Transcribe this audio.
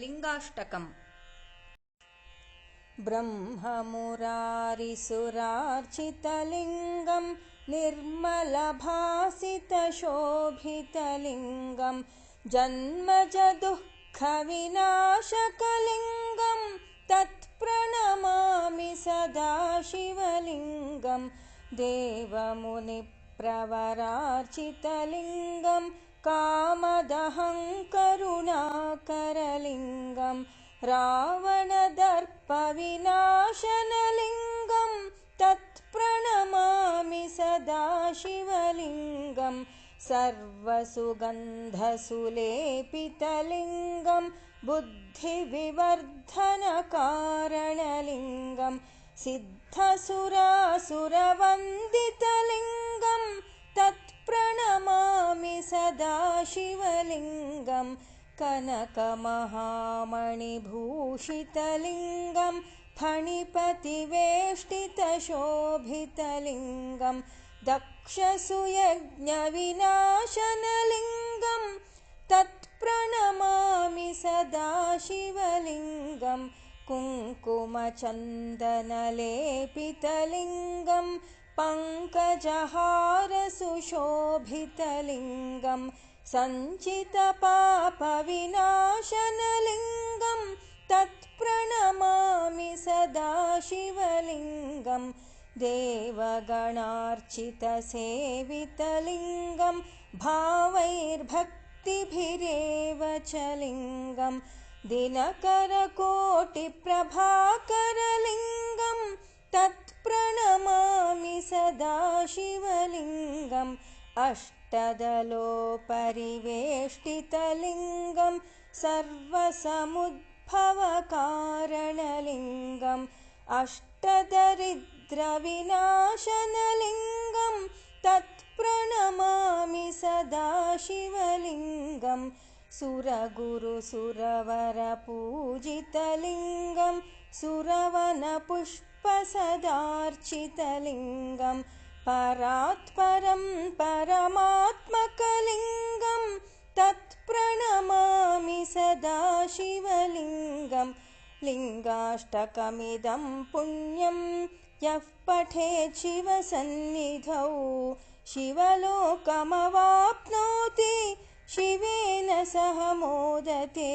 लिङ्गाष्टकम्। ब्रह्ममुरारिसुरार्चितलिङ्गं निर्मलभासितशोभितलिङ्गं जन्मजदुःखविनाशकलिङ्गं तत्प्रणमामि सदा शिवलिङ्गं देवमुनिप्रवरार्चितलिङ्गं कामदहं करुणाकरलिङ्गं रावणदर्पविनाशनलिङ्गं तत्प्रणमामि सदा शिवलिङ्गं सर्वसुगन्धसुलेपितलिङ्गं बुद्धिविवर्धनकारणलिङ्गं सिद्धसुरासुरवन्दितलिङ्गं तत्प्रणमामि सदा शिवलिङ्गं कनकमहामणिभूषितलिङ्गं फणिपतिवेष्टितशोभितलिङ्गं दक्षसुयज्ञविनाशनलिङ्गं तत्प्रणमामि सदा शिवलिङ्गं कुङ्कुमचन्दनलेपितलिङ्गं पङ्कजहारसुशोभितलिङ्गं सञ्चितपापविनाशनलिङ्गं तत्प्रणमामि सदा शिवलिङ्गं देवगणार्चितसेवितलिङ्गं भावैर्भक्तिभिरेव च लिङ्गं दिनकरकोटिप्रभाकरलिङ्गं तत्प्रणमामि सदा शिवलिङ्गं अष्टदलोपरिवेष्टितलिङ्गं सर्वसमुद्भवकारणलिङ्गं अष्टदरिद्रविनाशनलिङ्गं तत्प्रणमामि सदा शिवलिङ्गं सुरगुरुसुरवरपूजितलिङ्गं सुरवनपुष्पसदार्चितलिङ्गं परात्परं परमात्मकलिङ्गं तत्प्रणमामि सदा शिवलिङ्गं लिङ्गाष्टकमिदं पुण्यं यः पठेत् शिवसन्निधौ शिवलोकमवाप्नोति शिवेन सह मोदते।